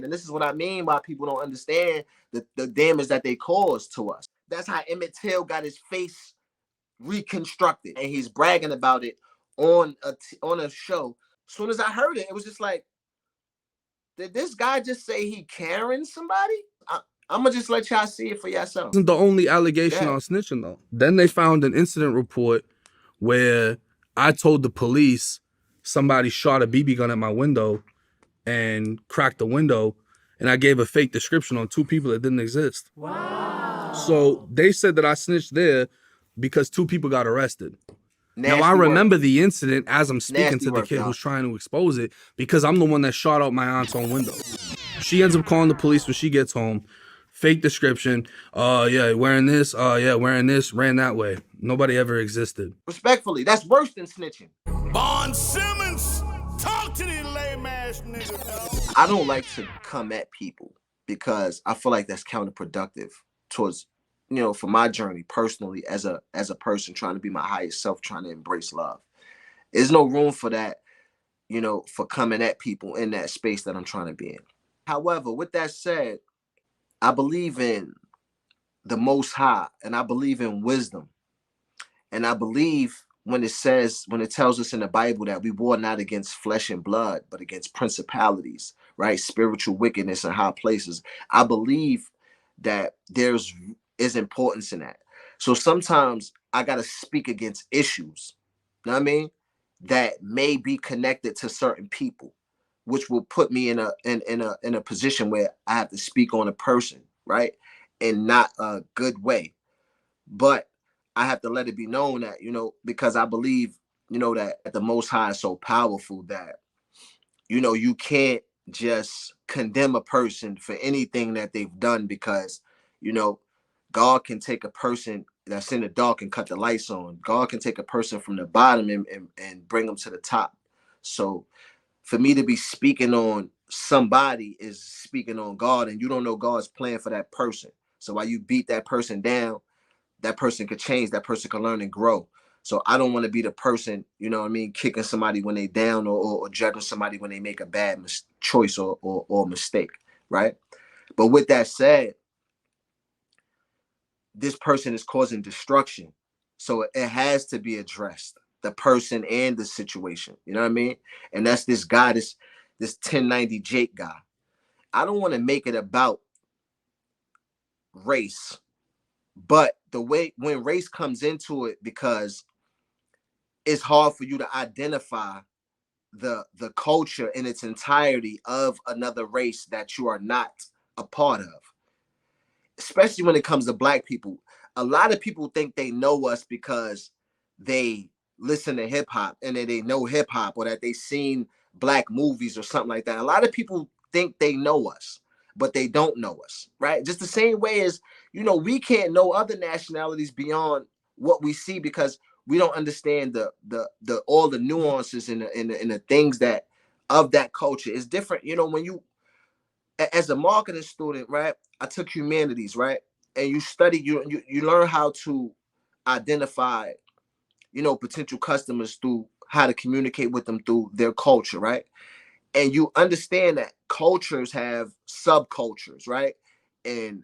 And this is what I mean by people don't understand the damage that they cause to us. That's how Emmett Till got his face reconstructed, and he's bragging about it on a show. As soon as I heard it, it was just like, did this guy just say he carrying somebody? I'm gonna just let y'all see it for yourself. Isn't the only allegation on snitching though. Then they found an incident report where I told the police somebody shot a BB gun at my window and cracked the window, and I gave a fake description on 2 people that didn't exist. Wow. So they said that I snitched there because 2 people got arrested. Now I remember the incident as I'm speaking to the kid who's trying to expose it, because I'm the one that shot out my aunt's own window. She ends up calling the police when she gets home. Fake description. Yeah, wearing this. Yeah, wearing this. Ran that way. Nobody ever existed. Respectfully, that's worse than snitching. Bondssimmons, talk to these lame ass niggas, dog. I don't like to come at people because I feel like that's counterproductive towards, for my journey personally as a person trying to be my highest self, trying to embrace love. There's no room for that, for coming at people in that space that I'm trying to be in. However, with that said, I believe in the Most High, and I believe in wisdom. And I believe when it tells us in the Bible that we war not against flesh and blood, but against principalities, right? Spiritual wickedness in high places. I believe that is importance in that. So sometimes I got to speak against issues, you know what I mean? That may be connected to certain people, which will put me in a position where I have to speak on a person, right? In not a good way. But I have to let it be known that, because I believe, that the Most High is so powerful that, you can't just condemn a person for anything that they've done, because, God can take a person that's in the dark and cut the lights on. God can take a person from the bottom and bring them to the top. So for me to be speaking on somebody is speaking on God, and you don't know God's plan for that person. So while you beat that person down, that person could change, that person can learn and grow. So I don't want to be the person, kicking somebody when they down, or judging somebody when they make a bad choice or mistake, right? But with that said, this person is causing destruction. So it has to be addressed, the person and the situation, you know what I mean? And that's this guy, this 1090 Jake guy. I don't want to make it about race, but the way when race comes into it, because it's hard for you to identify the culture in its entirety of another race that you are not a part of, especially when it comes to Black people. A lot of people think they know us because they listen to hip hop and that they know hip hop, or that they seen Black movies or something like that. A lot of people think they know us, but they don't know us, right? Just the same way as, we can't know other nationalities beyond what we see, because we don't understand the all the nuances and the things that of that culture is different. When you, as a marketing student, right? I took humanities, right? And you study, you learn how to identify, potential customers through how to communicate with them through their culture, right? And you understand that cultures have subcultures, right? And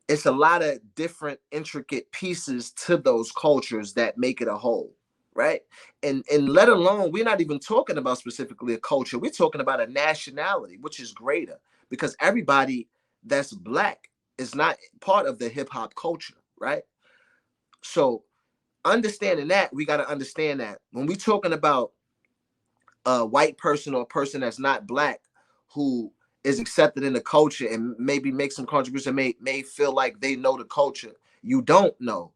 it's a lot of different intricate pieces to those cultures that make it a whole, right? And let alone, we're not even talking about specifically a culture. We're talking about a nationality, which is greater, because everybody that's Black is not part of the hip hop culture, right? So understanding that, we got to understand that when we're talking about a white person or a person that's not Black who is accepted in the culture and maybe make some contribution, may feel like they know the culture. You don't know.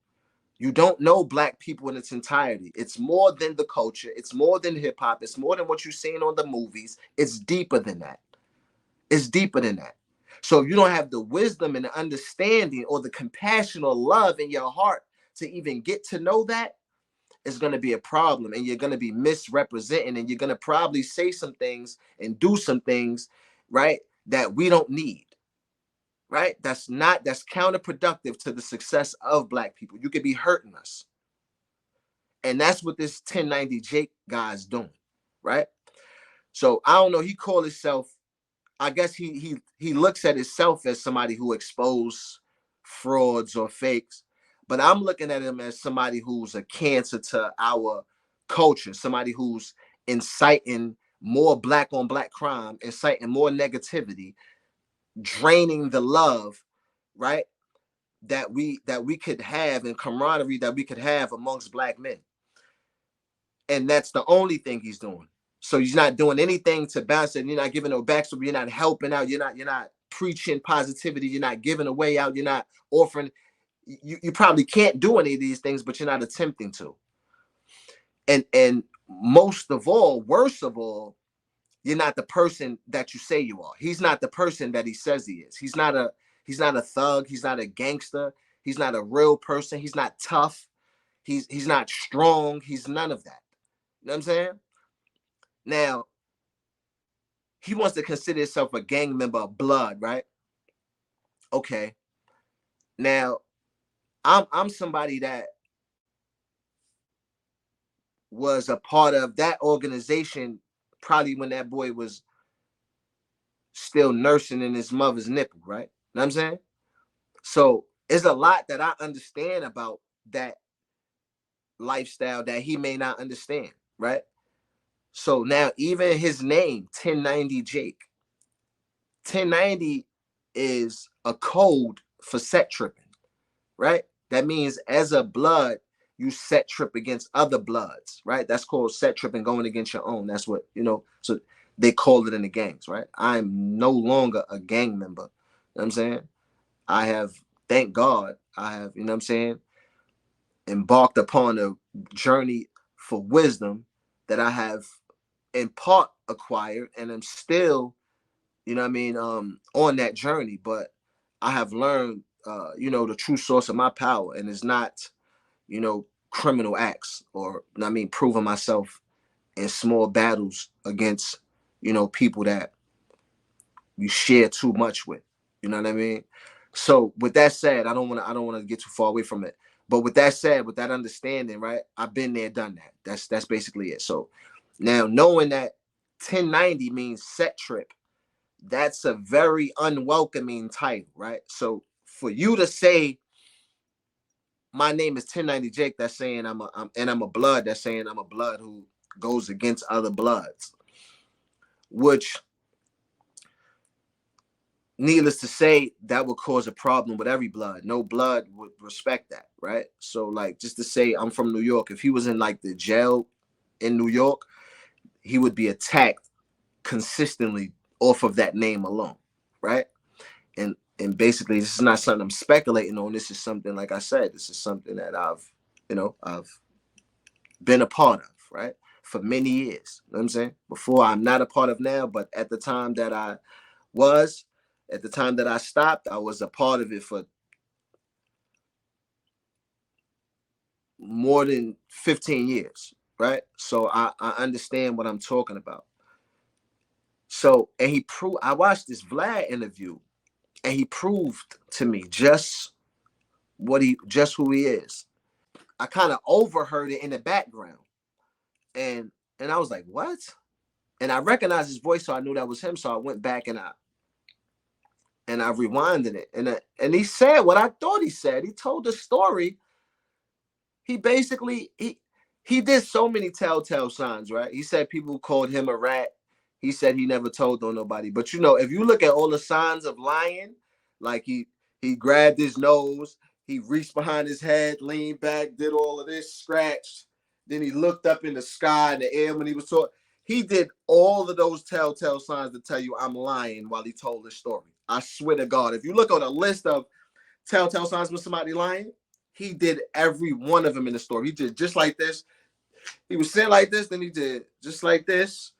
You don't know Black people in its entirety. It's more than the culture. It's more than hip hop. It's more than what you're seeing on the movies. It's deeper than that. It's deeper than that. So if you don't have the wisdom and the understanding or the compassion or love in your heart to even get to know that, it's going to be a problem, and you're going to be misrepresenting, and you're going to probably say some things and do some things, right, that we don't need, right? That's counterproductive to the success of Black people. You could be hurting us. And that's what this 1090 Jake guy is doing, right? So I don't know. He called himself. I guess he looks at himself as somebody who expose frauds or fakes, but I'm looking at him as somebody who's a cancer to our culture, somebody who's inciting more black on black crime, inciting more negativity, draining the love, right? That we could have and camaraderie that we could have amongst black men. And that's the only thing he's doing. So he's not doing anything to balance it. You're not giving no backstory. You're not helping out. You're not preaching positivity. You're not giving away out. You're not offering. You probably can't do any of these things, but you're not attempting to. And most of all, worst of all, you're not the person that you say you are. He's not the person that he says he is. He's not a thug. He's not a gangster. He's not a real person. He's not tough. He's not strong. He's none of that. You know what I'm saying? Now, he wants to consider himself a gang member of blood, right? Okay. Now, I'm somebody that was a part of that organization probably when that boy was still nursing in his mother's nipple, right? You know what I'm saying? So there's a lot that I understand about that lifestyle that he may not understand, right? So now even his name, 1090 Jake, 1090 is a code for set tripping, right? That means as a blood, you set trip against other bloods, right? That's called set tripping, going against your own. That's what, so they call it in the gangs, right? I'm no longer a gang member. You know what I'm saying? I have, thank God, I have, you know what I'm saying, embarked upon a journey for wisdom that I have in part acquired, and I'm still, you know what I mean, on that journey. But I have learned, the true source of my power, and it's not, criminal acts or, you know what I mean, proving myself in small battles against, people that you share too much with. You know what I mean? So with that said, I don't want to get too far away from it. But with that said, with that understanding, right? I've been there, done that. That's basically it. So now knowing that 1090 means set trip, that's a very unwelcoming title, right? So for you to say my name is 1090 Jake, that's saying I'm a blood, that's saying I'm a blood who goes against other bloods, which, needless to say, that would cause a problem with every blood. No blood would respect that, right? So like, just to say I'm from New York, if he was in like the jail in New York, he would be attacked consistently off of that name alone, right? And basically, this is not something I'm speculating on. This is something, like I said, this is something that I've been a part of, right? For many years. You know what I'm saying? Before, I'm not a part of now, but at the time that I stopped, I was a part of it for more than 15 years, right? So I understand what I'm talking about. So, and I watched this Vlad interview, and he proved to me just who he is. I kind of overheard it in the background, and I was like, what? And I recognized his voice, so I knew that was him. So I went back and I rewinded it, and he said what I thought he said. He told the story. He basically he did so many telltale signs, right? He said people called him a rat. He said he never told on nobody. But if you look at all the signs of lying, like he grabbed his nose, he reached behind his head, leaned back, did all of this, scratched. Then he looked up in the sky, in the air when he was talking. He did all of those telltale signs to tell you I'm lying while he told this story. I swear to God, if you look on a list of telltale signs when somebody lying, he did every one of them in the story. He did just like this. He was saying like this, then he did just like this.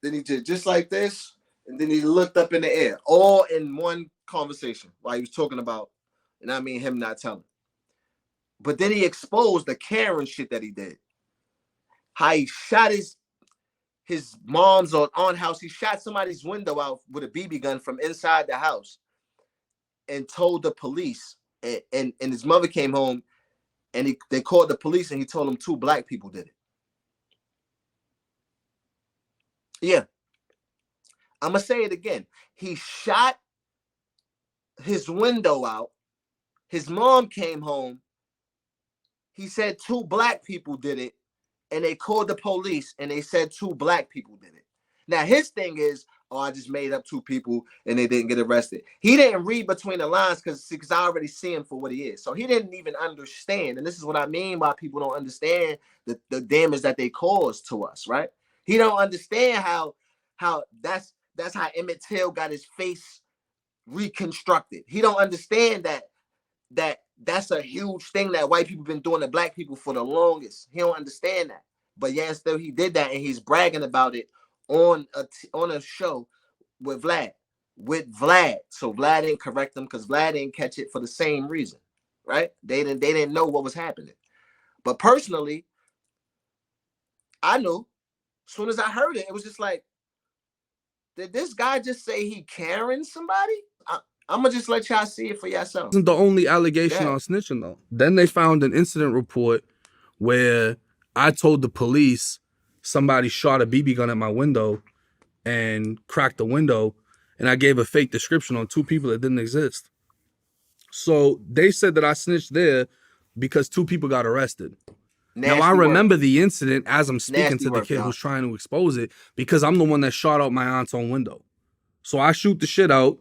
Then he did just like this, and then he looked up in the air, all in one conversation while he was talking about, and I mean him not telling. But then he exposed the Karen shit that he did. How he shot his mom's or aunt house. He shot somebody's window out with a BB gun from inside the house and told the police. And his mother came home, and they called the police, and he told them 2 black people did it. Yeah. I'm gonna say it again. He shot his window out. His mom came home. He said 2 black people did it, and they called the police and they said 2 black people did it. Now his thing is, oh, I just made up 2 people and they didn't get arrested. He didn't read between the lines because I already see him for what he is. So he didn't even understand. And this is what I mean by people don't understand the damage that they cause to us, right? He don't understand how that's how Emmett Till got his face reconstructed. He don't understand that's a huge thing that white people been doing to black people for the longest. He don't understand that. But yeah, still he did that, and he's bragging about it on a show with Vlad. So Vlad didn't correct him because Vlad didn't catch it for the same reason, right? They didn't know what was happening. But personally, I knew. As soon as I heard it, it was just like, did this guy just say he carrying somebody? I'm gonna just let y'all see it for yourself. Wasn't the only allegation on snitching though. Then they found an incident report where I told the police somebody shot a BB gun at my window and cracked the window, and I gave a fake description on 2 people that didn't exist. So they said that I snitched there because 2 people got arrested. Now I remember the incident as I'm speaking to the kid who's trying to expose it because I'm the one that shot out my aunt's own window. So I shoot the shit out.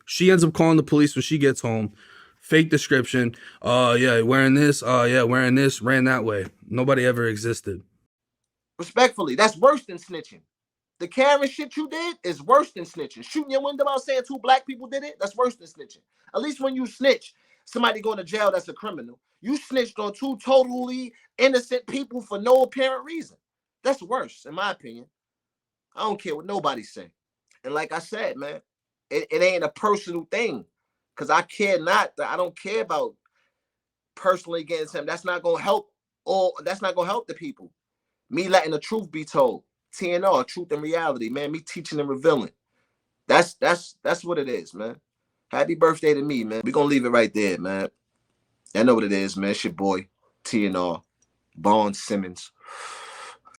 She ends up calling the police when she gets home. Fake description. Yeah, wearing this. Yeah, wearing this. Ran that way. Nobody ever existed. Respectfully, that's worse than snitching. The Karen shit you did is worse than snitching. Shooting your window out saying 2 black people did it, that's worse than snitching. At least when you snitch, somebody going to jail, that's a criminal. You snitched on 2 totally innocent people for no apparent reason. That's worse, in my opinion. I don't care what nobody say. And like I said, man, it ain't a personal thing. Because I don't care about personally against him. That's not gonna help the people. Me letting the truth be told. TNR, truth and reality, man. Me teaching and revealing. That's what it is, man. Happy birthday to me, man. We're gonna leave it right there, man. I know what it is, man. It's your boy, TNR, Bondssimmons.